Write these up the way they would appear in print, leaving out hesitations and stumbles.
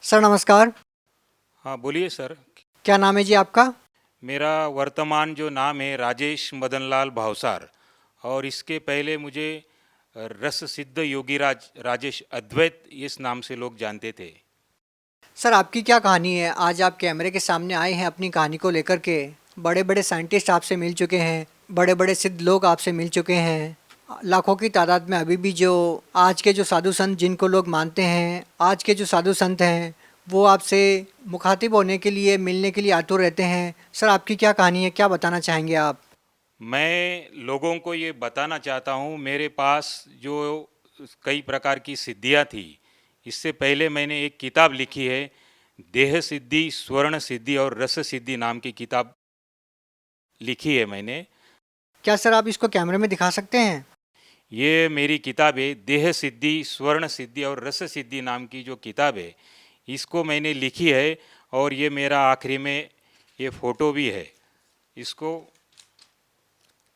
Sir नमस्कार। हाँ, बोलिए सर। क्या नाम है जी आपका? मेरा वर्तमान जो नाम है राजेश मदनलाल भावसार, और इसके पहले मुझे रस सिद्ध योगीराज राजेश अद्वैत इस नाम से लोग जानते थे। सर आपकी क्या कहानी है? आज आप कैमरे के सामने आए हैं अपनी कहानी को लेकर के। बड़े बड़े साइंटिस्ट आपसे मिल चुके हैं, बड़े बड़े सिद्ध लोग आपसे मिल चुके हैं। लाखों की तादाद में अभी भी जो आज के जो साधु संत जिनको लोग मानते हैं, आज के जो साधु संत हैं, वो आपसे मुखातिब होने के लिए, मिलने के लिए आतुर रहते हैं। सर आपकी क्या कहानी है, क्या बताना चाहेंगे आप? मैं लोगों को ये बताना चाहता हूँ, मेरे पास जो कई प्रकार की सिद्धियाँ थी। इससे पहले मैंने एक किताब लिखी है, देह सिद्धि, स्वर्ण सिद्धि और रस सिद्धि नाम की किताब लिखी है मैंने। क्या सर आप इसको कैमरे में दिखा सकते हैं? ये मेरी किताब है, देह सिद्धि, स्वर्ण सिद्धि और रस सिद्धि नाम की जो किताब है, इसको मैंने लिखी है। और ये मेरा आखिरी में ये फ़ोटो भी है। इसको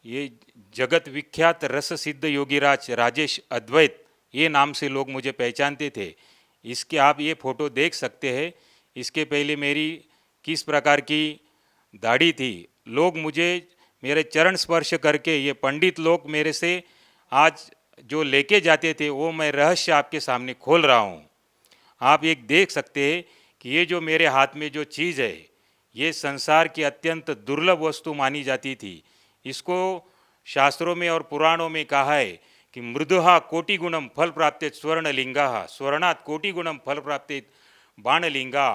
ये जगत विख्यात रस सिद्ध योगीराज राजेश अद्वैत, ये नाम से लोग मुझे पहचानते थे। इसके आप ये फ़ोटो देख सकते हैं। इसके पहले मेरी किस प्रकार की दाढ़ी थी। लोग मुझे मेरे चरण स्पर्श करके, ये पंडित लोग मेरे से आज जो लेके जाते थे, वो मैं रहस्य आपके सामने खोल रहा हूँ। आप एक देख सकते हैं कि ये जो मेरे हाथ में जो चीज़ है, ये संसार की अत्यंत दुर्लभ वस्तु मानी जाती थी। इसको शास्त्रों में और पुराणों में कहा है कि मृदुहा कोटिगुणम फल प्राप्तेत स्वर्णलिंगा, स्वर्णात् कोटिगुणम फल प्राप्तेत बाणलिंगा,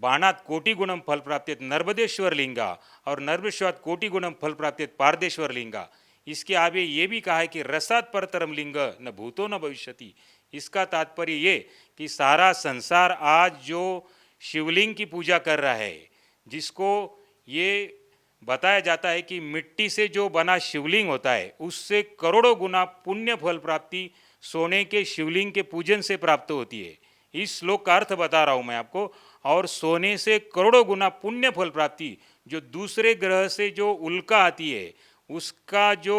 बाणात् कोटिगुणम फल प्राप्तेत नर्मदेश्वर लिंगा, और नर्मदेश्वरात् कोटिगुणम फल प्राप्तेत पारदेश्वर लिंगा। इसके आगे ये भी कहा है कि रसात् परतरम लिंग न भूतो न भविष्यति। इसका तात्पर्य ये कि सारा संसार आज जो शिवलिंग की पूजा कर रहा है, जिसको ये बताया जाता है कि मिट्टी से जो बना शिवलिंग होता है, उससे करोड़ों गुना पुण्य फल प्राप्ति सोने के शिवलिंग के पूजन से प्राप्त होती है। इस श्लोक का अर्थ बता रहा हूँ मैं आपको। और सोने से करोड़ों गुना पुण्य फल प्राप्ति जो दूसरे ग्रह से जो उल्का आती है, उसका जो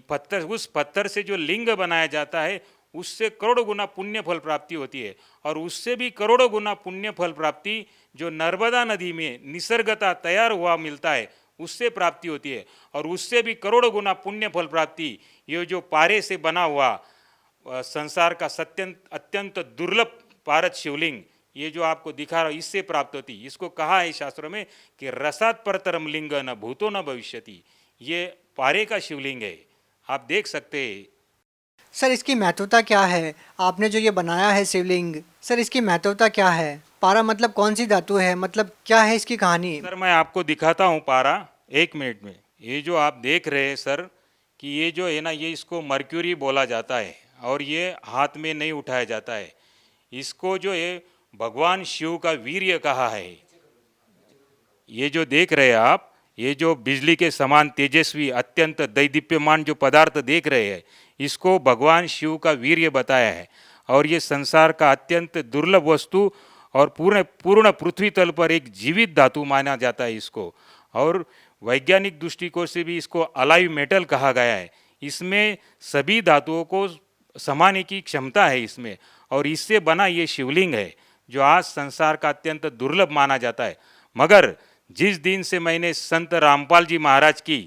पत्थर, उस पत्थर से जो लिंग बनाया जाता है, उससे करोड़ों गुना पुण्य फल प्राप्ति होती है। और उससे भी करोड़ों गुना पुण्य फल प्राप्ति जो नर्मदा नदी में निसर्गता तैयार हुआ मिलता है, उससे प्राप्ति होती है। और उससे भी करोड़ों गुना पुण्य फल प्राप्ति ये जो पारे से बना हुआ संसार का अत्यंत दुर्लभ पारद शिवलिंग, ये जो आपको दिखा रहा हूँ, इससे प्राप्त होती। इसको कहा है शास्त्रों में कि रसात् परतरम लिंग न भूतो न भविष्यति। ये पारे का शिवलिंग है, आप देख सकते हैं। सर इसकी महत्वता क्या है? आपने जो ये बनाया है शिवलिंग, सर इसकी महत्वता क्या है? पारा मतलब कौन सी धातु है, मतलब क्या है इसकी कहानी? सर मैं आपको दिखाता हूँ पारा, एक मिनट में। ये जो आप देख रहे हैं सर, कि ये जो है ना, ये इसको मर्क्यूरी बोला जाता है, और ये हाथ में नहीं उठाया जाता है। इसको जो है भगवान शिव का वीर्य कहा है। ये जो देख रहे हैं आप, ये जो बिजली के समान तेजस्वी अत्यंत दैदीप्यमान जो पदार्थ देख रहे हैं, इसको भगवान शिव का वीर्य बताया है। और ये संसार का अत्यंत दुर्लभ वस्तु और पूर्ण पूर्ण पृथ्वी तल पर एक जीवित धातु माना जाता है इसको। और वैज्ञानिक दृष्टिकोण से भी इसको अलाइव मेटल कहा गया है। इसमें सभी धातुओं को समाने की क्षमता है इसमें। और इससे बना ये शिवलिंग है, जो आज संसार का अत्यंत दुर्लभ माना जाता है। मगर जिस दिन से मैंने संत रामपाल जी महाराज की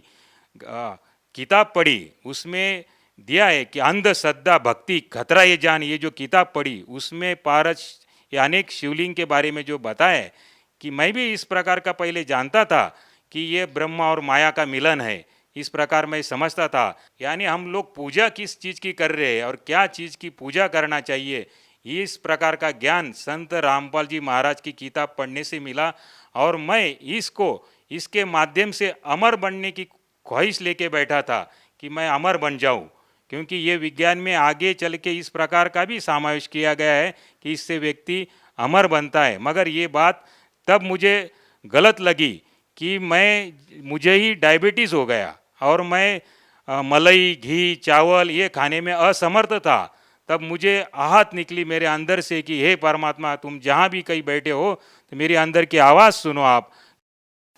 किताब पढ़ी, उसमें दिया है कि अंधश्रद्धा भक्ति खतरा ये जान, ये जो किताब पढ़ी, उसमें पारस या अनेक शिवलिंग के बारे में जो बताया है, कि मैं भी इस प्रकार का पहले जानता था कि ये ब्रह्मा और माया का मिलन है। इस प्रकार मैं समझता था। यानी हम लोग पूजा किस चीज़ की कर रहे हैं और क्या चीज़ की पूजा करना चाहिए, इस प्रकार का ज्ञान संत रामपाल जी महाराज की किताब पढ़ने से मिला। और मैं इसको इसके माध्यम से अमर बनने की ख्वाहिश लेके बैठा था कि मैं अमर बन जाऊं। क्योंकि ये विज्ञान में आगे चल के इस प्रकार का भी समावेश किया गया है कि इससे व्यक्ति अमर बनता है। मगर ये बात तब मुझे गलत लगी कि मुझे ही डायबिटीज़ हो गया और मैं मलाई, घी, चावल ये खाने में असमर्थ था। तब मुझे आहत निकली मेरे अंदर से कि हे परमात्मा, तुम जहाँ भी कहीं बैठे हो तो मेरे अंदर की आवाज़ सुनो आप।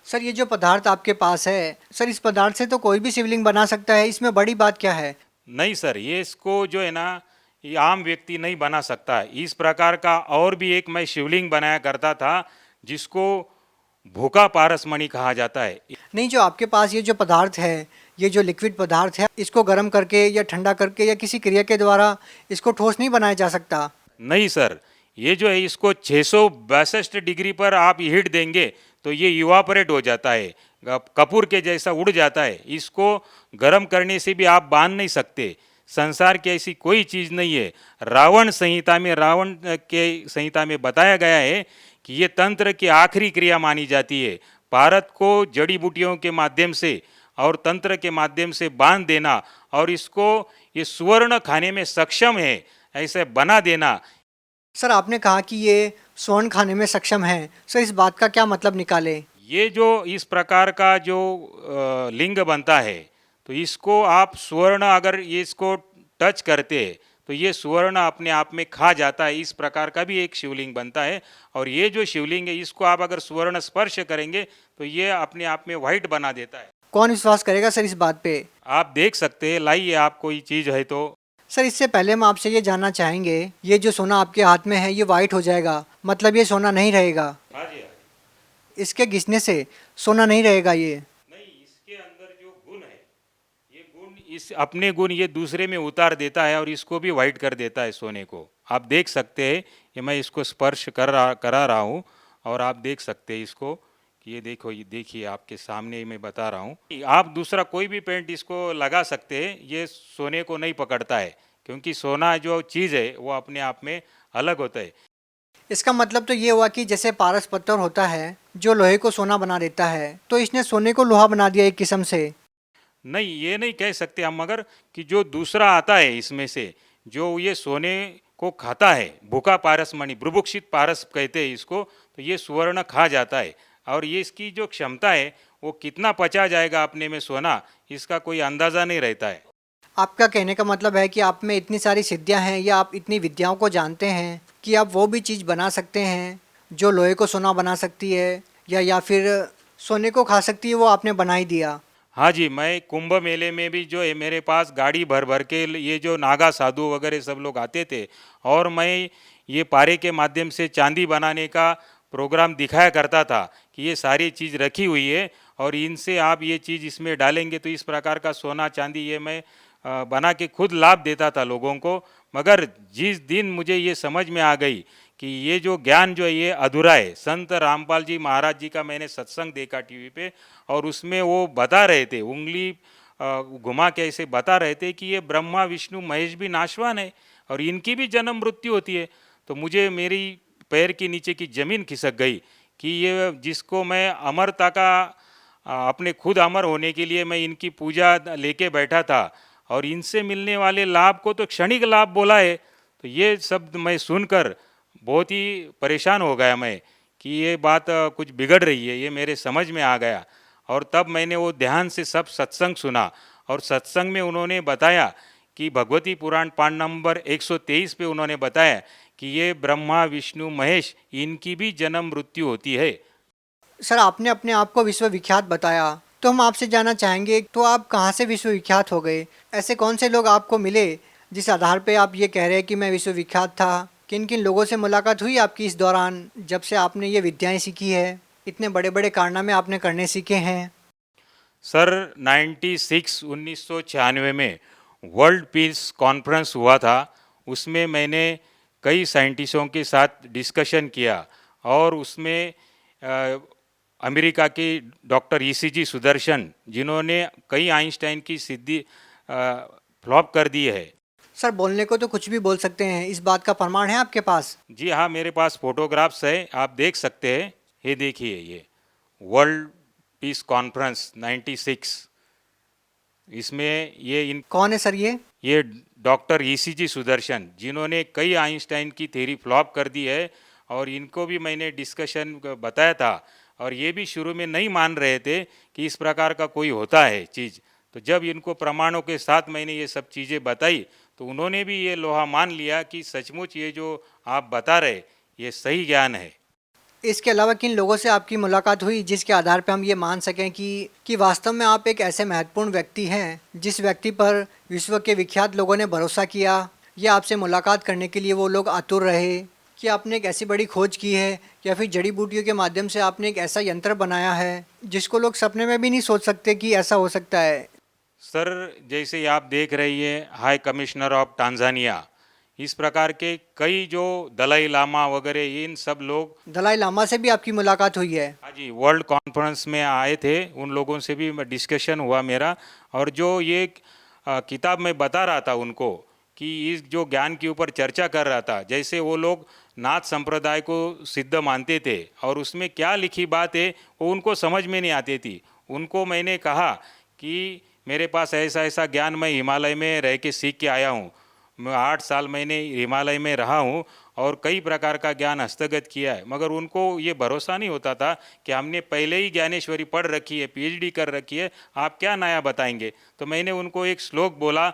सर ये जो पदार्थ आपके पास है, सर इस पदार्थ से तो कोई भी शिवलिंग बना सकता है, इसमें बड़ी बात क्या है? नहीं सर, ये इसको जो है ना, ये आम व्यक्ति नहीं बना सकता। इस प्रकार का और भी एक मैं शिवलिंग बनाया करता था जिसको भूखा पारसमणि कहा जाता है। नहीं, जो आपके पास ये जो पदार्थ है, ये जो लिक्विड पदार्थ है, इसको गर्म करके या ठंडा करके या किसी क्रिया के द्वारा इसको ठोस नहीं बनाया जा सकता। नहीं सर, ये जो है इसको 662 डिग्री पर आप हीट देंगे तो ये इवापोरेट हो जाता है, कपूर के जैसा उड़ जाता है। इसको गर्म करने से भी आप बांध नहीं सकते। संसार की ऐसी कोई चीज़ नहीं है। रावण के संहिता में बताया गया है कि ये तंत्र की आखिरी क्रिया मानी जाती है। भारत को जड़ी बूटियों के माध्यम से और तंत्र के माध्यम से बांध देना और इसको ये सुवर्ण खाने में सक्षम है ऐसे बना देना। सर, आपने कहा कि ये स्वर्ण खाने में सक्षम है। सर, इस बात का क्या मतलब निकाले? ये जो इस प्रकार का जो लिंग बनता है तो इसको आप स्वर्ण अगर ये इसको टच करते हैं तो ये स्वर्ण अपने आप में खा जाता है। इस प्रकार का भी एक शिवलिंग बनता है और ये जो शिवलिंग है इसको आप अगर स्वर्ण स्पर्श करेंगे तो ये अपने आप में व्हाइट बना देता है। कौन विश्वास करेगा सर इस बात पे? आप देख सकते हैं, लाइए आप कोई चीज़ है तो। सर, इससे पहले हम आपसे ये जानना चाहेंगे, ये जो सोना आपके हाथ में है ये वाइट हो जाएगा, मतलब ये सोना नहीं रहेगा? हाँ जी, हाँ जी। इसके घिसने से सोना नहीं रहेगा ये? नहीं, इसके अंदर जो गुण है ये गुण इस अपने गुण ये दूसरे में उतार देता है और इसको भी वाइट कर देता है सोने को। आप देख सकते हैं कि मैं इसको स्पर्श करा रहा हूँ और आप देख सकते हैं इसको कि ये देखो, ये देखिए आपके सामने ही मैं बता रहा हूँ। आप दूसरा कोई भी पेंट इसको लगा सकते हैं, ये सोने को नहीं पकड़ता है क्योंकि सोना जो चीज़ है वो अपने आप में अलग होता है। इसका मतलब तो ये हुआ कि जैसे पारस पत्थर होता है जो लोहे को सोना बना देता है, तो इसने सोने को लोहा बना दिया एक किस्म से। नहीं, ये नहीं कह सकते हम, मगर कि जो दूसरा आता है इसमें से जो ये सोने को खाता है, भूखा पारसमणि, बुभुक्षित पारस कहते हैं इसको, तो ये सुवर्ण खा जाता है और ये इसकी जो क्षमता है वो कितना पचा जाएगा अपने में सोना, इसका कोई अंदाज़ा नहीं रहता है। आपका कहने का मतलब है कि आप में इतनी सारी सिद्धियां हैं या आप इतनी विद्याओं को जानते हैं कि आप वो भी चीज़ बना सकते हैं जो लोहे को सोना बना सकती है या फिर सोने को खा सकती है, वो आपने बना ही दिया। हाँ जी, मैं कुंभ मेले में भी जो है मेरे पास गाड़ी भर भर के ये जो नागा साधु वगैरह सब लोग आते थे और मैं ये पारे के माध्यम से चांदी बनाने का प्रोग्राम दिखाया करता था कि ये सारी चीज़ रखी हुई है और इनसे आप ये चीज़ इसमें डालेंगे तो इस प्रकार का सोना चांदी ये मैं बना के खुद लाभ देता था लोगों को। मगर जिस दिन मुझे ये समझ में आ गई कि ये जो ज्ञान जो है ये अधूरा है, संत रामपाल जी महाराज जी का मैंने सत्संग देखा टीवी पे और उसमें वो बता रहे थे, उंगली घुमा के ऐसे बता रहे थे कि ये ब्रह्मा विष्णु महेश भी नाशवान है और इनकी भी जन्म मृत्यु होती है। तो मुझे मेरी पैर के नीचे की ज़मीन खिसक गई कि ये जिसको मैं अमरता का अपने खुद अमर होने के लिए मैं इनकी पूजा लेके बैठा था और इनसे मिलने वाले लाभ को तो क्षणिक लाभ बोला है। तो ये शब्द मैं सुनकर बहुत ही परेशान हो गया मैं कि ये बात कुछ बिगड़ रही है, ये मेरे समझ में आ गया। और तब मैंने वो ध्यान से सब सत्संग सुना और सत्संग में उन्होंने बताया कि भगवती पुराण पाठ नंबर 123 पे उन्होंने बताया कि ये ब्रह्मा विष्णु महेश इनकी भी जन्म मृत्यु होती है। सर, आपने अपने आप को विश्वविख्यात बताया, तो हम आपसे जानना चाहेंगे, तो आप कहाँ से विश्वविख्यात हो गए? ऐसे कौन से लोग आपको मिले जिस आधार पे आप ये कह रहे हैं कि मैं विश्वविख्यात था? किन किन लोगों से मुलाकात हुई आपकी इस दौरान जब से आपने ये विद्याएं सीखी है, इतने बड़े बड़े कारनामे आपने करने सीखे हैं? सर 1996 में वर्ल्ड पीस कॉन्फ्रेंस हुआ था, उसमें मैंने कई साइंटिस्टों के साथ डिस्कशन किया और उसमें अमेरिका के डॉक्टर ईसीजी सुदर्शन जिन्होंने कई आइंस्टाइन की सिद्धि फ्लॉप कर दी है। सर, बोलने को तो कुछ भी बोल सकते हैं, इस बात का प्रमाण है आपके पास? जी हाँ, मेरे पास फोटोग्राफ्स है, आप देख सकते हैं। ये देखिए, ये वर्ल्ड पीस कॉन्फ्रेंस 96, इसमें ये कौन है सर ये? डॉक्टर ईसीजी सुदर्शन जिन्होंने कई आइंस्टाइन की थ्योरी फ्लॉप कर दी है और इनको भी मैंने डिस्कशन बताया था और ये भी शुरू में नहीं मान रहे थे कि इस प्रकार का कोई होता है चीज़। तो जब इनको प्रमाणों के साथ मैंने ये सब चीज़ें बताई तो उन्होंने भी ये लोहा मान लिया कि सचमुच ये जो आप बता रहे ये सही ज्ञान है। इसके अलावा किन लोगों से आपकी मुलाकात हुई जिसके आधार पर हम ये मान सकें कि वास्तव में आप एक ऐसे महत्वपूर्ण व्यक्ति हैं जिस व्यक्ति पर विश्व के विख्यात लोगों ने भरोसा किया, या आपसे मुलाकात करने के लिए वो लोग आतुर रहे कि आपने एक ऐसी बड़ी खोज की है या फिर जड़ी बूटियों के माध्यम से आपने एक ऐसा यंत्र बनाया है जिसको लोग सपने में भी नहीं सोच सकते कि ऐसा हो सकता है। सर, जैसे आप देख रही है हाई कमिश्नर ऑफ टांजानिया, इस प्रकार के कई जो दलाई लामा वगैरह इन सब लोग, दलाई लामा से भी आपकी मुलाकात हुई है? हाँ जी, वर्ल्ड कॉन्फ्रेंस में आए थे, उन लोगों से भी डिस्कशन हुआ मेरा। और जो ये किताब में बता रहा था उनको कि इस जो ज्ञान के ऊपर चर्चा कर रहा था, जैसे वो लोग नाथ संप्रदाय को सिद्ध मानते थे और उसमें क्या लिखी बात है वो उनको समझ में नहीं आती थी। उनको मैंने कहा कि मेरे पास ऐसा ऐसा ज्ञान मैं हिमालय में रह के सीख के आया हूँ, मैं 8 साल मैंने हिमालय में रहा हूँ और कई प्रकार का ज्ञान हस्तगत किया है, मगर उनको ये भरोसा नहीं होता था कि हमने पहले ही ज्ञानेश्वरी पढ़ रखी है, पीएचडी कर रखी है, आप क्या नया बताएंगे। तो मैंने उनको एक श्लोक बोला,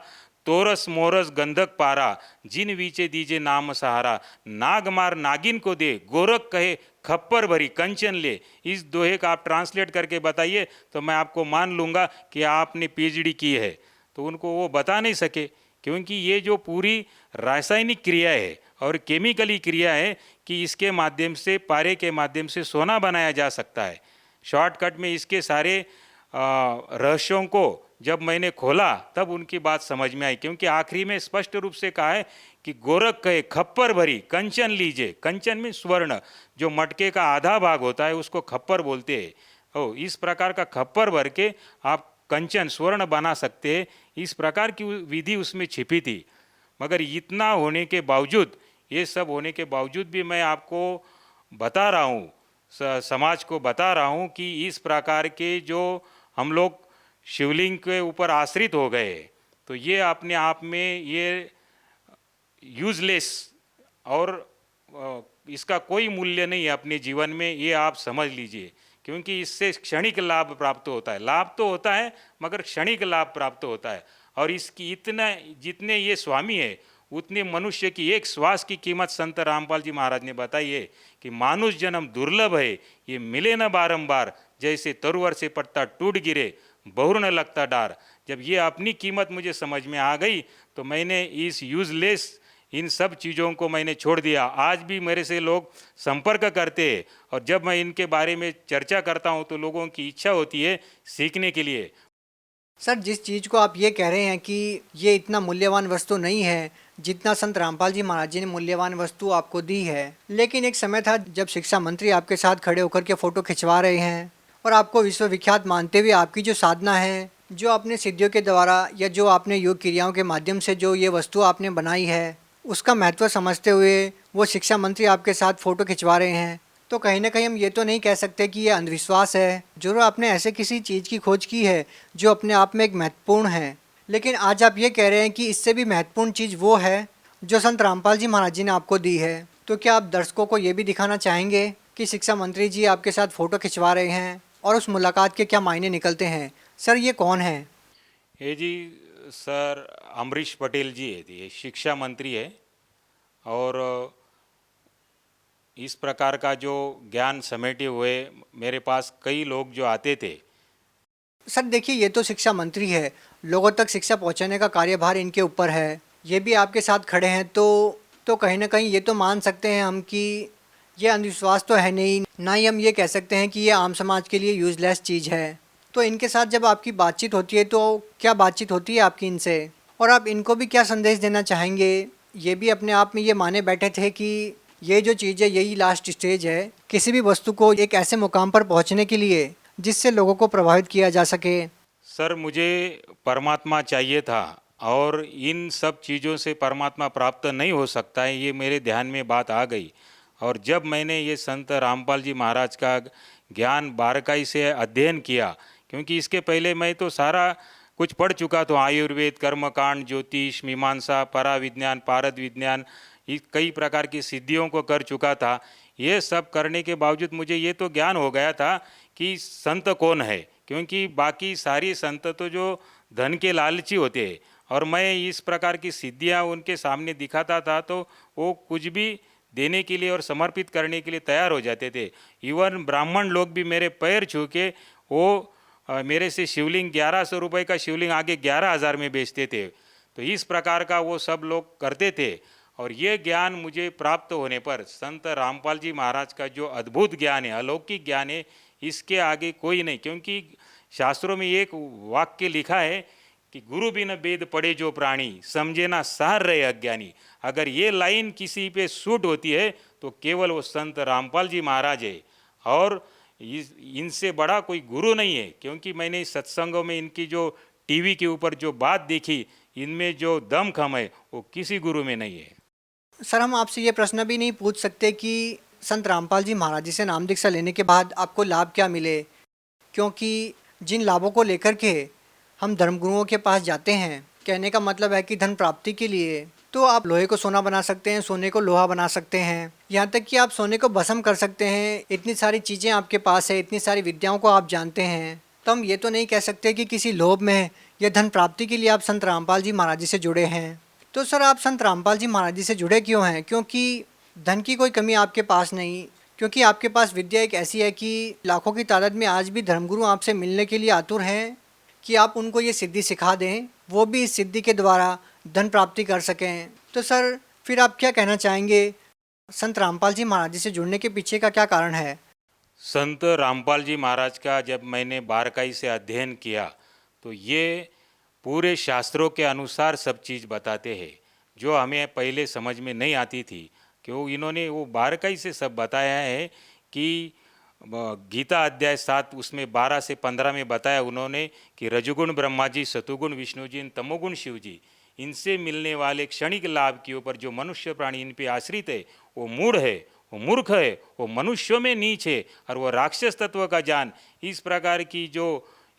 तोरस मोरस गंधक पारा, जिन वीचे दीजे नाम सहारा, नाग मार नागिन को दे, गोरख कहे खप्पर भरी कंचन ले। इस दोहे का आप ट्रांसलेट करके बताइए तो मैं आपको मान लूँगा कि आपने पीएचडी की है। तो उनको वो बता नहीं सके, क्योंकि ये जो पूरी रासायनिक क्रिया है और केमिकली क्रिया है कि इसके माध्यम से, पारे के माध्यम से सोना बनाया जा सकता है। शॉर्टकट में इसके सारे रहस्यों को जब मैंने खोला तब उनकी बात समझ में आई, क्योंकि आखिरी में स्पष्ट रूप से कहा है कि गोरख कहे खप्पर भरी कंचन लीजिए। कंचन में स्वर्ण, जो मटके का आधा भाग होता है उसको खप्पर बोलते हैं। ओ, इस प्रकार का खप्पर भर के आप कंचन स्वर्ण बना सकते हैं, इस प्रकार की विधि उसमें छिपी थी। मगर इतना होने के बावजूद, ये सब होने के बावजूद भी मैं आपको बता रहा हूँ, समाज को बता रहा हूँ कि इस प्रकार के जो हम लोग शिवलिंग के ऊपर आश्रित हो गए, तो ये अपने आप में ये यूजलेस और इसका कोई मूल्य नहीं है अपने जीवन में, ये आप समझ लीजिए। क्योंकि इससे क्षणिक लाभ प्राप्त होता है, लाभ तो होता है मगर क्षणिक लाभ प्राप्त होता है। और इसकी इतना, जितने ये स्वामी है उतने मनुष्य की एक श्वास की कीमत संत रामपाल जी महाराज ने बताई है कि मानुष जन्म दुर्लभ है, ये मिले न बारंबार, जैसे तरुवर से पत्ता टूट गिरे बहुर न लगता डार। जब ये अपनी कीमत मुझे समझ में आ गई तो मैंने इस यूजलेस इन सब चीज़ों को मैंने छोड़ दिया। आज भी मेरे से लोग संपर्क करते हैं और जब मैं इनके बारे में चर्चा करता हूँ तो लोगों की इच्छा होती है सीखने के लिए। सर, जिस चीज़ को आप ये कह रहे हैं कि ये इतना मूल्यवान वस्तु नहीं है जितना संत रामपाल जी महाराज जी ने मूल्यवान वस्तु आपको दी है, लेकिन एक समय था जब शिक्षा मंत्री आपके साथ खड़े होकर के फ़ोटो खिंचवा रहे हैं और आपको विश्वविख्यात मानते हुए आपकी जो साधना है, जो आपने सिद्धियों के द्वारा या जो आपने योग क्रियाओं के माध्यम से जो ये वस्तु आपने बनाई है, उसका महत्व समझते हुए वो शिक्षा मंत्री आपके साथ फ़ोटो खिंचवा रहे हैं, तो कहीं ना कहीं हम ये तो नहीं कह सकते कि ये अंधविश्वास है। जरूर आपने ऐसे किसी चीज़ की खोज की है जो अपने आप में एक महत्वपूर्ण है, लेकिन आज आप ये कह रहे हैं कि इससे भी महत्वपूर्ण चीज़ वो है जो संत रामपाल जी महाराज जी ने आपको दी है। तो क्या आप दर्शकों को ये भी दिखाना चाहेंगे कि शिक्षा मंत्री जी आपके साथ फ़ोटो खिंचवा रहे हैं और उस मुलाकात के क्या मायने निकलते हैं? सर, ये कौन है? ये जी सर अमरीश पटेल जी है, ये शिक्षा मंत्री है। और इस प्रकार का जो ज्ञान समेटे हुए मेरे पास कई लोग जो आते थे। सर देखिए, ये तो शिक्षा मंत्री है, लोगों तक शिक्षा पहुंचाने का कार्यभार इनके ऊपर है, ये भी आपके साथ खड़े हैं, तो कहीं ना कहीं ये तो मान सकते हैं हम कि ये अंधविश्वास तो है नहीं, ना ही हम ये कह सकते हैं कि ये आम समाज के लिए यूजलेस चीज़ है। तो इनके साथ जब आपकी बातचीत होती है तो क्या बातचीत होती है आपकी इनसे, और आप इनको भी क्या संदेश देना चाहेंगे? ये भी अपने आप में ये माने बैठे थे कि ये जो चीज़ है यही लास्ट स्टेज है किसी भी वस्तु को एक ऐसे मुकाम पर पहुंचने के लिए जिससे लोगों को प्रभावित किया जा सके। सर, मुझे परमात्मा चाहिए था और इन सब चीज़ों से परमात्मा प्राप्त नहीं हो सकता है, ये मेरे ध्यान में बात आ गई। और जब मैंने ये संत रामपाल जी महाराज का ज्ञान बारकाई से अध्ययन किया, क्योंकि इसके पहले मैं तो सारा कुछ पढ़ चुका था, आयुर्वेद, कर्मकांड, ज्योतिष, मीमांसा, पराविज्ञान, पारद विज्ञान, इस कई प्रकार की सिद्धियों को कर चुका था। ये सब करने के बावजूद मुझे ये तो ज्ञान हो गया था कि संत कौन है, क्योंकि बाकी सारी संत तो जो धन के लालची होते हैं, और मैं इस प्रकार की सिद्धियां उनके सामने दिखाता था तो वो कुछ भी देने के लिए और समर्पित करने के लिए तैयार हो जाते थे। इवन ब्राह्मण लोग भी मेरे पैर छू के वो मेरे से शिवलिंग 1100 रुपये का शिवलिंग आगे 11,000 में बेचते थे। तो इस प्रकार का वो सब लोग करते थे। और ये ज्ञान मुझे प्राप्त होने पर संत रामपाल जी महाराज का जो अद्भुत ज्ञान है, अलौकिक ज्ञान है, इसके आगे कोई नहीं। क्योंकि शास्त्रों में एक वाक्य लिखा है कि गुरु बिन वेद पढ़े जो प्राणी, समझे ना सार रहे अज्ञानी। अगर ये लाइन किसी पे सूट होती है तो केवल वो संत रामपाल जी महाराज है, और इनसे बड़ा कोई गुरु नहीं है। क्योंकि मैंने सत्संगों में इनकी जो टीवी के ऊपर जो बात देखी, इनमें जो दमखम है वो किसी गुरु में नहीं है। सर हम आपसे ये प्रश्न भी नहीं पूछ सकते कि संत रामपाल जी महाराज जी से नाम दीक्षा लेने के बाद आपको लाभ क्या मिले, क्योंकि जिन लाभों को लेकर के हम धर्मगुरुओं के पास जाते हैं, कहने का मतलब है कि धन प्राप्ति के लिए, तो आप लोहे को सोना बना सकते हैं, सोने को लोहा बना सकते हैं, यहाँ तक कि आप सोने को भस्म कर सकते हैं। इतनी सारी चीज़ें आपके पास है, इतनी सारी विद्याओं को आप जानते हैं, तो हम ये तो नहीं कह सकते कि किसी लोभ में या धन प्राप्ति के लिए आप संत रामपाल जी महाराज जी से जुड़े हैं। तो सर आप संत रामपाल जी महाराज जी से जुड़े क्यों हैं? क्योंकि धन की कोई कमी आपके पास नहीं, क्योंकि आपके पास विद्या एक ऐसी है कि लाखों की तादाद में आज भी धर्मगुरु आपसे मिलने के लिए आतुर हैं कि आप उनको ये सिद्धि सिखा दें, वो भी इस सिद्धि के द्वारा धन प्राप्ति कर सकें। तो सर फिर आप क्या कहना चाहेंगे, संत रामपाल जी महाराज जी से जुड़ने के पीछे का क्या कारण है? संत रामपाल जी महाराज का जब मैंने बारकाई से अध्ययन किया तो ये पूरे शास्त्रों के अनुसार सब चीज़ बताते हैं, जो हमें पहले समझ में नहीं आती थी। क्यों इन्होंने वो बारकाई से सब बताया है कि गीता अध्याय 7 उसमें 12 से 15 में बताया उन्होंने कि रजोगुण ब्रह्मा जी, सतुगुण विष्णु जी, तमोगुण शिव जी, इनसे मिलने वाले क्षणिक लाभ के ऊपर जो मनुष्य प्राणी इन पे आश्रित है वो मूढ़ है, वो मूर्ख है, वो मनुष्यों में नीच है, और वो राक्षस तत्व का जान। इस प्रकार की जो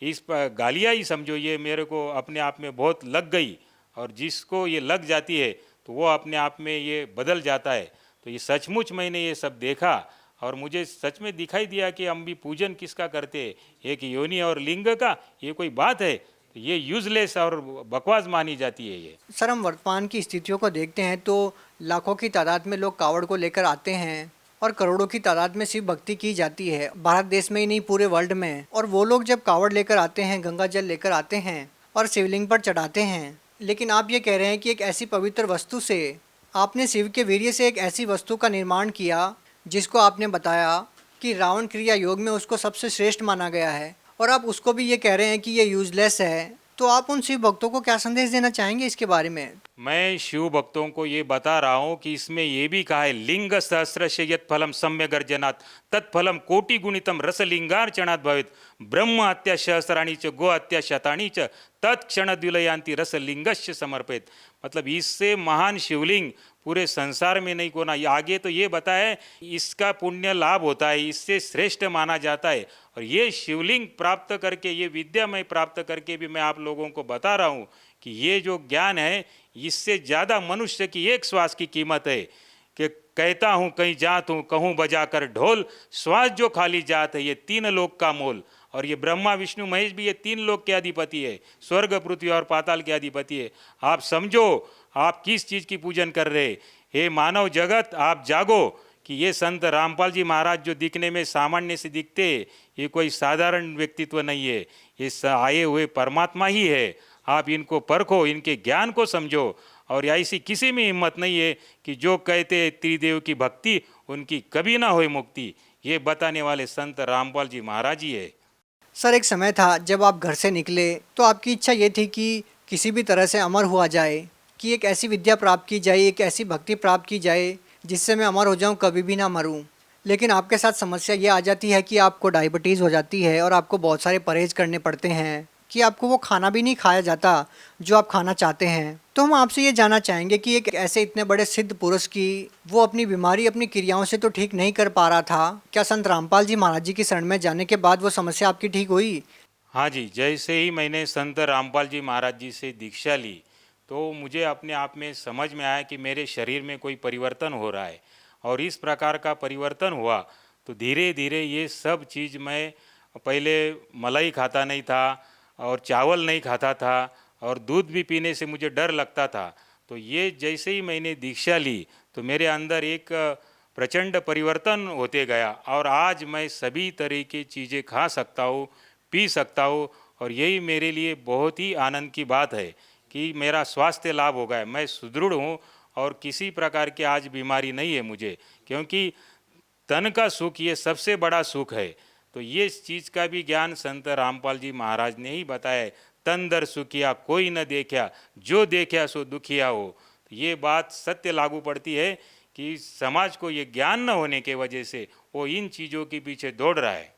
इस गालियाँ ही समझो, ये मेरे को अपने आप में बहुत लग गई। और जिसको ये लग जाती है तो वो अपने आप में ये बदल जाता है। तो ये सचमुच मैंने ये सब देखा और मुझे सच में दिखाई दिया कि हम भी पूजन किसका करते हैं, एक योनि और लिंग का, ये कोई बात है? तो ये यूजलेस और बकवास मानी जाती है ये। सर हम वर्तमान की स्थितियों को देखते हैं तो लाखों की तादाद में लोग कावड़ को लेकर आते हैं और करोड़ों की तादाद में शिव भक्ति की जाती है, भारत देश में ही नहीं पूरे वर्ल्ड में। और वो लोग जब कावड़ लेकर आते हैं, गंगा जल लेकर आते हैं और शिवलिंग पर चढ़ाते हैं, लेकिन आप ये कह रहे हैं कि एक ऐसी पवित्र वस्तु से, आपने शिव के वीर्य से एक ऐसी वस्तु का निर्माण किया जिसको आपने बताया कि रावण क्रिया योग में उसको सबसे श्रेष्ठ माना गया है, और आप उसको भी ये कह रहे हैं कि ये यूजलेस है। तो आप उन शिव भक्तों को क्या संदेश देना चाहेंगे इसके बारे में? मैं शिव भक्तों को ये बता रहा हूँ कि इसमें ये भी कहा है, लिंग सहस्रस्य यत् फलम सम्यक अर्जनात् तत्फलम कोटि गुणितम रसलिंगार्चनात् भवेत् ब्रह्म हत्या सहस्राणी च गो हत्या शतानी च तत्क्षण द्विलयांति रसलिंगस्य समर्पित। मतलब इससे महान शिवलिंग पूरे संसार में नहीं कोना। आगे तो ये बताया इसका पुण्य लाभ होता है, इससे श्रेष्ठ माना जाता है। और ये शिवलिंग प्राप्त करके, ये विद्या मैं प्राप्त करके भी मैं आप लोगों को बता रहा हूँ कि ये जो ज्ञान है इससे ज़्यादा मनुष्य की एक श्वास की कीमत है। कि कहता हूँ कहीं जात हूँ, कहूँ बजा कर ढोल, श्वास जो खाली जात है ये 3 लोक का मोल। और ये ब्रह्मा विष्णु महेश भी ये 3 लोक के अधिपति है, स्वर्ग पृथ्वी और पाताल के अधिपति है। आप समझो आप किस चीज़ की पूजन कर रहे। हे मानव जगत आप जागो कि ये संत रामपाल जी महाराज जो दिखने में सामान्य से दिखते, ये कोई साधारण व्यक्तित्व नहीं है, ये आए हुए परमात्मा ही है। आप इनको परखो, इनके ज्ञान को समझो। और ऐसी किसी में हिम्मत नहीं है कि जो कहते त्रिदेव की भक्ति उनकी कभी ना होए मुक्ति, ये बताने वाले संत रामपाल जी महाराज ही है। सर एक समय था जब आप घर से निकले तो आपकी इच्छा ये थी कि किसी भी तरह से अमर हुआ जाए, कि एक ऐसी विद्या प्राप्त की जाए, एक ऐसी भक्ति प्राप्त की जाए जिससे मैं अमर हो जाऊं, कभी भी ना मरूं। लेकिन आपके साथ समस्या ये आ जाती है कि आपको डायबिटीज़ हो जाती है और आपको बहुत सारे परहेज़ करने पड़ते हैं, कि आपको वो खाना भी नहीं खाया जाता जो आप खाना चाहते हैं। तो हम आपसे ये जानना चाहेंगे कि एक ऐसे इतने बड़े सिद्ध पुरुष की वो अपनी बीमारी अपनी क्रियाओं से तो ठीक नहीं कर पा रहा था, क्या संत रामपाल जी महाराज जी की शरण में जाने के बाद वो समस्या आपकी ठीक हुई? हाँ जी, जैसे ही मैंने संत रामपाल जी महाराज जी से दीक्षा ली तो मुझे अपने आप में समझ में आया कि मेरे शरीर में कोई परिवर्तन हो रहा है। और इस प्रकार का परिवर्तन हुआ तो धीरे धीरे ये सब चीज़, मैं पहले मलाई खाता नहीं था और चावल नहीं खाता था और दूध भी पीने से मुझे डर लगता था। तो ये जैसे ही मैंने दीक्षा ली तो मेरे अंदर एक प्रचंड परिवर्तन होते गया और आज मैं सभी तरह की चीज़ें खा सकता हूँ, पी सकता हूँ। और यही मेरे लिए बहुत ही आनंद की बात है कि मेरा स्वास्थ्य लाभ हो गया, मैं सुदृढ़ हूँ और किसी प्रकार की आज बीमारी नहीं है मुझे, क्योंकि तन का सुख ये सबसे बड़ा सुख है। तो ये चीज़ का भी ज्ञान संत रामपाल जी महाराज ने ही बताया है। तन दर सुखिया कोई न देखा, जो देखा सो दुखिया हो। तो ये बात सत्य लागू पड़ती है कि समाज को ये ज्ञान न होने के वजह से वो इन चीज़ों के पीछे दौड़ रहा है।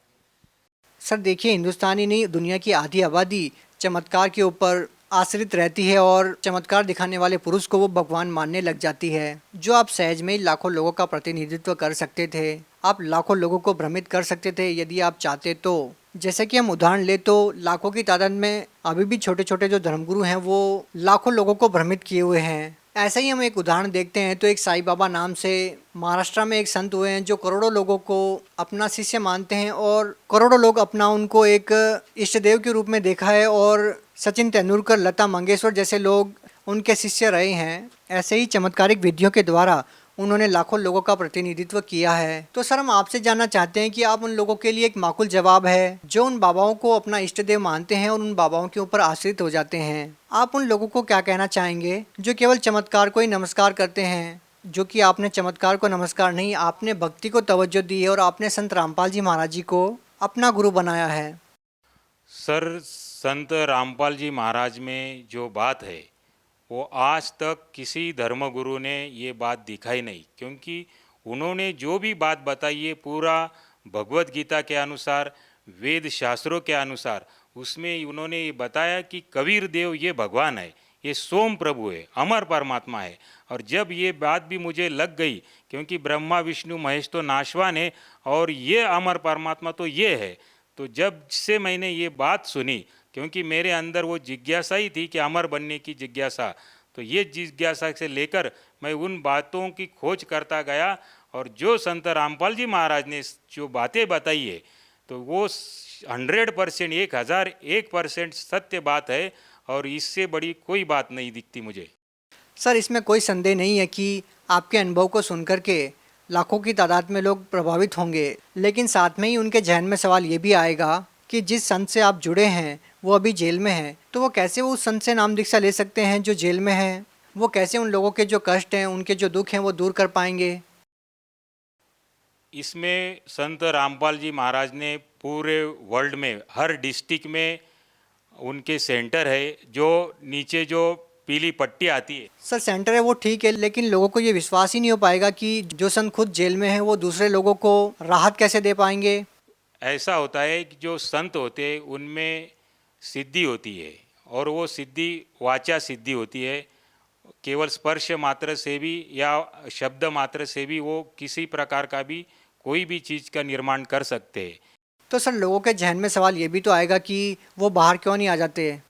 सर देखिए, हिंदुस्तान ही नहीं, दुनिया की आधी आबादी चमत्कार के ऊपर आश्रित रहती है और चमत्कार दिखाने वाले पुरुष को वो भगवान मानने लग जाती है। जो आप सहज में ही लाखों लोगों का प्रतिनिधित्व कर सकते थे, आप लाखों लोगों को भ्रमित कर सकते थे यदि आप चाहते तो। जैसे कि हम उदाहरण ले तो लाखों की तादाद में अभी भी छोटे छोटे जो धर्मगुरु हैं वो लाखों लोगों को भ्रमित किए हुए हैं। ऐसे ही हम एक उदाहरण देखते हैं तो एक साईं बाबा नाम से महाराष्ट्र में एक संत हुए हैं जो करोड़ों लोगों को अपना शिष्य मानते हैं और करोड़ों लोग अपना उनको एक इष्ट देव के रूप में देखा है और सचिन तेंदुलकर, लता मंगेशकर जैसे लोग उनके शिष्य रहे हैं। ऐसे ही चमत्कारिक विधियों के द्वारा उन्होंने लाखों लोगों का प्रतिनिधित्व किया है। तो सर हम आपसे जानना चाहते हैं कि आप उन लोगों के लिए एक माकूल जवाब है जो उन बाबाओं को अपना इष्ट देव मानते हैं और उन बाबाओं के ऊपर आश्रित हो जाते हैं। आप उन लोगों को क्या कहना चाहेंगे जो केवल चमत्कार को ही नमस्कार करते हैं? जो कि आपने चमत्कार को नमस्कार नहीं, आपने भक्ति को तवज्जो दी है और आपने संत रामपाल जी महाराज जी को अपना गुरु बनाया है। सर, संत रामपाल जी महाराज में जो बात है वो आज तक किसी धर्मगुरु ने ये बात दिखाई नहीं, क्योंकि उन्होंने जो भी बात बताई है पूरा भगवत गीता के अनुसार, वेद शास्त्रों के अनुसार, उसमें उन्होंने ये बताया कि कबीर देव ये भगवान है, ये सोम प्रभु है, अमर परमात्मा है। और जब ये बात भी मुझे लग गई, क्योंकि ब्रह्मा विष्णु महेश तो नाशवान है और ये अमर परमात्मा तो ये है, तो जब से मैंने ये बात सुनी, क्योंकि मेरे अंदर वो जिज्ञासा ही थी कि अमर बनने की जिज्ञासा, तो ये जिज्ञासा से लेकर मैं उन बातों की खोज करता गया। और जो संत रामपाल जी महाराज ने जो बातें बताई है तो वो 100%, 1001% सत्य बात है और इससे बड़ी कोई बात नहीं दिखती मुझे। सर इसमें कोई संदेह नहीं है कि आपके अनुभव को सुनकर के लाखों की तादाद में लोग प्रभावित होंगे, लेकिन साथ में ही उनके जहन में सवाल ये भी आएगा कि जिस संत से आप जुड़े हैं वो अभी जेल में है, तो वो कैसे वो उस संत से नाम दीक्षा ले सकते हैं जो जेल में है? वो कैसे उन लोगों के जो कष्ट हैं, उनके जो दुख हैं वो दूर कर पाएंगे? इसमें संत रामपाल जी महाराज ने पूरे वर्ल्ड में हर डिस्ट्रिक्ट में उनके सेंटर है, जो नीचे जो पीली पट्टी आती है। सर सेंटर है वो ठीक है, लेकिन लोगों को ये विश्वास ही नहीं हो पाएगा कि जो संत खुद जेल में है वो दूसरे लोगों को राहत कैसे दे पाएंगे? ऐसा होता है कि जो संत होते हैं उनमें सिद्धि होती है और वो सिद्धि वाचा सिद्धि होती है। केवल स्पर्श मात्र से भी या शब्द मात्र से भी वो किसी प्रकार का भी कोई भी चीज़ का निर्माण कर सकते हैं। तो सर लोगों के जहन में सवाल ये भी तो आएगा कि वो बाहर क्यों नहीं आ जाते?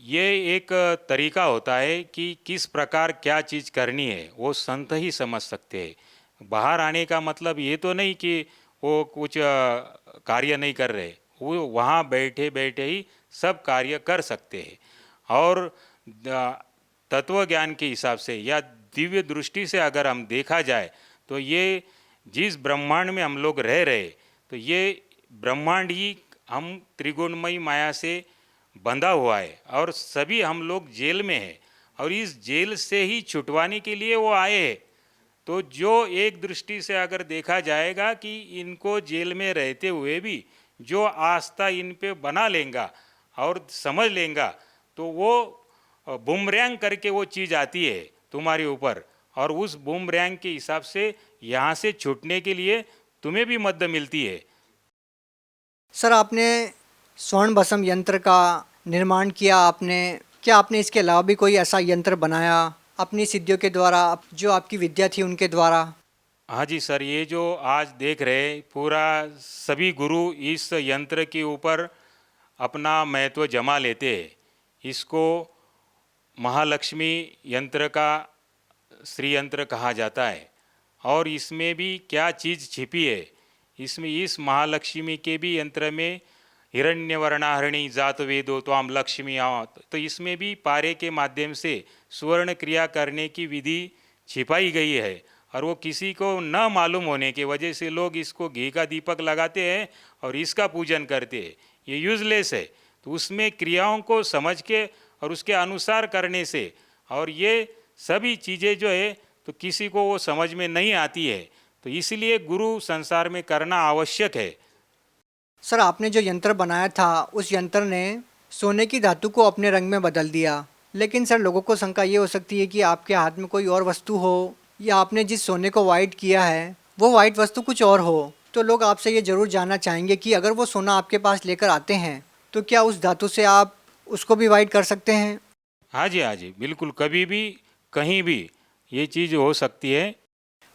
ये एक तरीका होता है कि किस प्रकार क्या चीज़ करनी है वो संत ही समझ सकते हैं। बाहर आने का मतलब ये तो नहीं कि वो कुछ कार्य नहीं कर रहे, वो वहाँ बैठे बैठे ही सब कार्य कर सकते हैं। और तत्व ज्ञान के हिसाब से या दिव्य दृष्टि से अगर हम देखा जाए तो ये जिस ब्रह्मांड में हम लोग रह रहे, तो ये ब्रह्मांड ही हम त्रिगुणमयी माया से बंधा हुआ है और सभी हम लोग जेल में हैं और इस जेल से ही छुटवाने के लिए वो आए हैं। तो जो एक दृष्टि से अगर देखा जाएगा कि इनको जेल में रहते हुए भी जो आस्था इन पे बना लेगा और समझ लेगा, तो वो बूमरैंग करके वो चीज़ आती है तुम्हारे ऊपर और उस बूमरैंग के हिसाब से यहाँ से छूटने के लिए तुम्हें भी मदद मिलती है। सर आपने स्वर्ण भस्म यंत्र का निर्माण किया, क्या आपने इसके अलावा भी कोई ऐसा यंत्र बनाया अपनी सिद्धियों के द्वारा, जो आपकी विद्या थी उनके द्वारा? हाँ जी सर, ये जो आज देख रहे पूरा सभी गुरु इस यंत्र के ऊपर अपना महत्व जमा लेते हैं। इसको महालक्ष्मी यंत्र का श्री यंत्र कहा जाता है और इसमें भी क्या चीज़ छिपी है, इसमें इस महालक्ष्मी के भी यंत्र में हिरण्यवर्णाहरणी जात वेदो त्वाम लक्ष्मी आवत, तो इसमें भी पारे के माध्यम से सुवर्ण क्रिया करने की विधि छिपाई गई है और वो किसी को न मालूम होने की वजह से लोग इसको घी का दीपक लगाते हैं और इसका पूजन करते हैं। ये यूजलेस है, तो उसमें क्रियाओं को समझ के और उसके अनुसार करने से, और ये सभी चीज़ें जो है तो किसी को वो समझ में नहीं आती है, तो इसलिए गुरु संसार में करना आवश्यक है। सर आपने जो यंत्र बनाया था उस यंत्र ने सोने की धातु को अपने रंग में बदल दिया, लेकिन सर लोगों को शंका ये हो सकती है कि आपके हाथ में कोई और वस्तु हो या आपने जिस सोने को वाइट किया है वो वाइट वस्तु कुछ और हो। तो लोग आपसे ये ज़रूर जानना चाहेंगे कि अगर वो सोना आपके पास लेकर आते हैं तो क्या उस धातु से आप उसको भी वाइट कर सकते हैं? हाँ जी, हाँ जी, बिल्कुल, कभी भी कहीं भी ये चीज़ हो सकती है।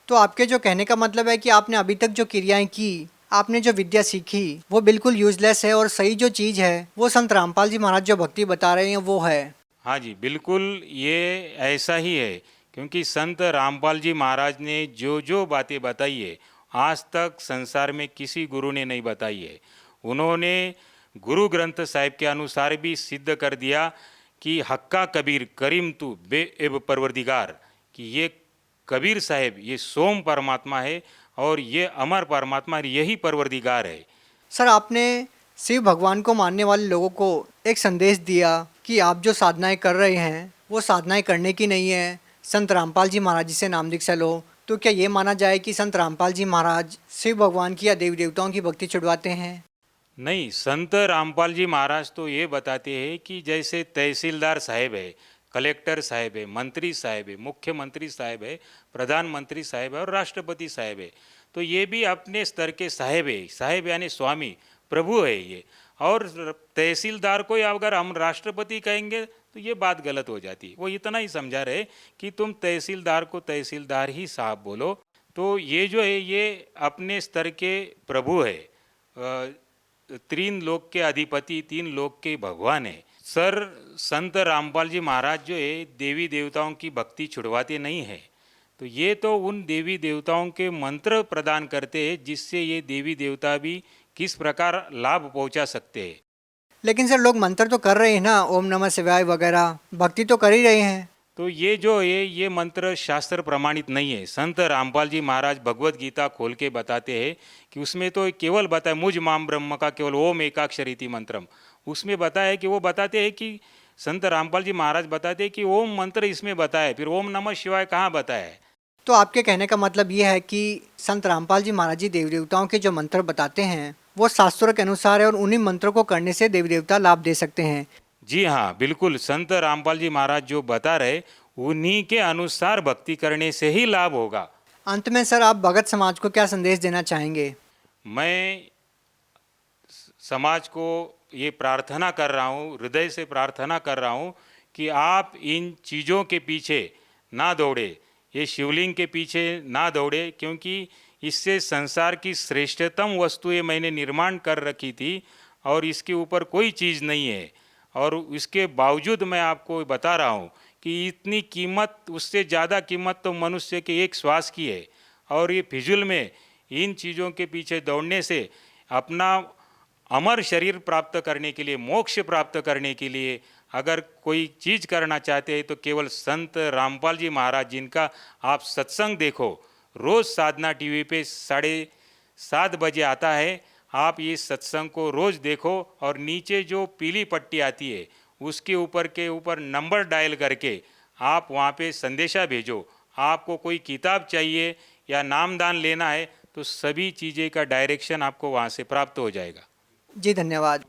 तो आपके जो कहने का मतलब है कि आपने अभी तक जो क्रियाएं की, आपने जो विद्या सीखी वो बिल्कुल यूजलेस है और सही जो चीज़ है वो संत रामपाल जी महाराज जो भक्ति बता रहे हैं वो है। हाँ जी, बिल्कुल ये ऐसा ही है, क्योंकि संत रामपाल जी महाराज ने जो जो बातें बताई है आज तक संसार में किसी गुरु ने नहीं बताई है। उन्होंने गुरु ग्रंथ साहिब के अनुसार भी सिद्ध कर दिया कि हक्का कबीर करीम तू बे एब परवरदिगार, कि ये कबीर साहिब ये सोम परमात्मा है और ये अमर परमात्मा, यही परवरदिगार है। सर आपने शिव भगवान को मानने वाले लोगों को एक संदेश दिया कि आप जो साधनाएं कर रहे हैं वो साधनाएं करने की नहीं है, संत रामपाल जी महाराज जी से नाम दीक्षा लो। तो क्या ये माना जाए कि संत रामपाल जी महाराज शिव भगवान की या देवी देवताओं की भक्ति छुड़वाते हैं? नहीं, संत रामपाल जी महाराज तो ये बताते हैं कि जैसे तहसीलदार साहब है, कलेक्टर साहब है, मंत्री साहब है, मुख्यमंत्री साहब है, प्रधानमंत्री साहब है और राष्ट्रपति साहब है, तो ये भी अपने स्तर के साहब है। साहब यानी स्वामी प्रभु है ये। और तहसीलदार को अगर हम राष्ट्रपति कहेंगे तो ये बात गलत हो जाती है। वो इतना ही समझा रहे कि तुम तहसीलदार को तहसीलदार ही साहब बोलो। तो ये जो है ये अपने स्तर के प्रभु है, तीन लोक के अधिपति, तीन लोक के भगवान है। सर संत रामपाल जी महाराज जो है देवी देवताओं की भक्ति छुड़वाते नहीं है, तो ये तो उन देवी देवताओं के मंत्र प्रदान करते हैं जिससे ये देवी देवता भी किस प्रकार लाभ पहुंचा सकते हैं। लेकिन सर लोग मंत्र तो कर रहे हैं ना, ओम नमः शिवाय वगैरह भक्ति तो कर ही रहे हैं। तो ये जो है ये मंत्र शास्त्र प्रमाणित नहीं है। संत रामपाल जी महाराज भगवत गीता खोल के बताते हैं कि उसमें तो केवल बताया मुझ माम ब्रह्म का केवल ओम एकाक्षर इति मंत्रम, उसमें बताया है कि वो बताते हैं कि संत रामपाल जी महाराज बताते हैं कि ओम मंत्र इसमें बताया है, फिर ओम नमः शिवाय कहाँ बताया है। तो आपके कहने का मतलब ये है कि संत रामपाल जी महाराज जी देवी देवताओं के जो मंत्र बताते हैं वो शास्त्रों के अनुसार है और उन्हीं मंत्रों को करने से देवी देवता लाभ दे सकते हैं। जी हाँ, बिल्कुल, संत रामपाल जी महाराज जो बता रहे उन्हीं के अनुसार भक्ति करने से ही लाभ होगा। अंत में सर आप भगत समाज को क्या संदेश देना चाहेंगे? मैं समाज को ये प्रार्थना कर रहा हूँ, हृदय से प्रार्थना कर रहा हूँ कि आप इन चीज़ों के पीछे ना दौड़े, ये शिवलिंग के पीछे ना दौड़े, क्योंकि इससे संसार की श्रेष्ठतम वस्तुएं मैंने निर्माण कर रखी थी और इसके ऊपर कोई चीज़ नहीं है। और इसके बावजूद मैं आपको बता रहा हूँ कि इतनी कीमत, उससे ज़्यादा कीमत तो मनुष्य के एक श्वास की है। और ये फिजूल में इन चीज़ों के पीछे दौड़ने से अपना अमर शरीर प्राप्त करने के लिए, मोक्ष प्राप्त करने के लिए अगर कोई चीज़ करना चाहते हैं तो केवल संत रामपाल जी महाराज जिनका आप सत्संग देखो, रोज़ साधना टीवी पे 7:30 बजे आता है, आप ये सत्संग को रोज़ देखो और नीचे जो पीली पट्टी आती है उसके ऊपर नंबर डायल करके आप वहाँ पे संदेशा भेजो। आपको कोई किताब चाहिए या नामदान लेना है तो सभी चीज़ें का डायरेक्शन आपको वहाँ से प्राप्त हो जाएगा। जी धन्यवाद।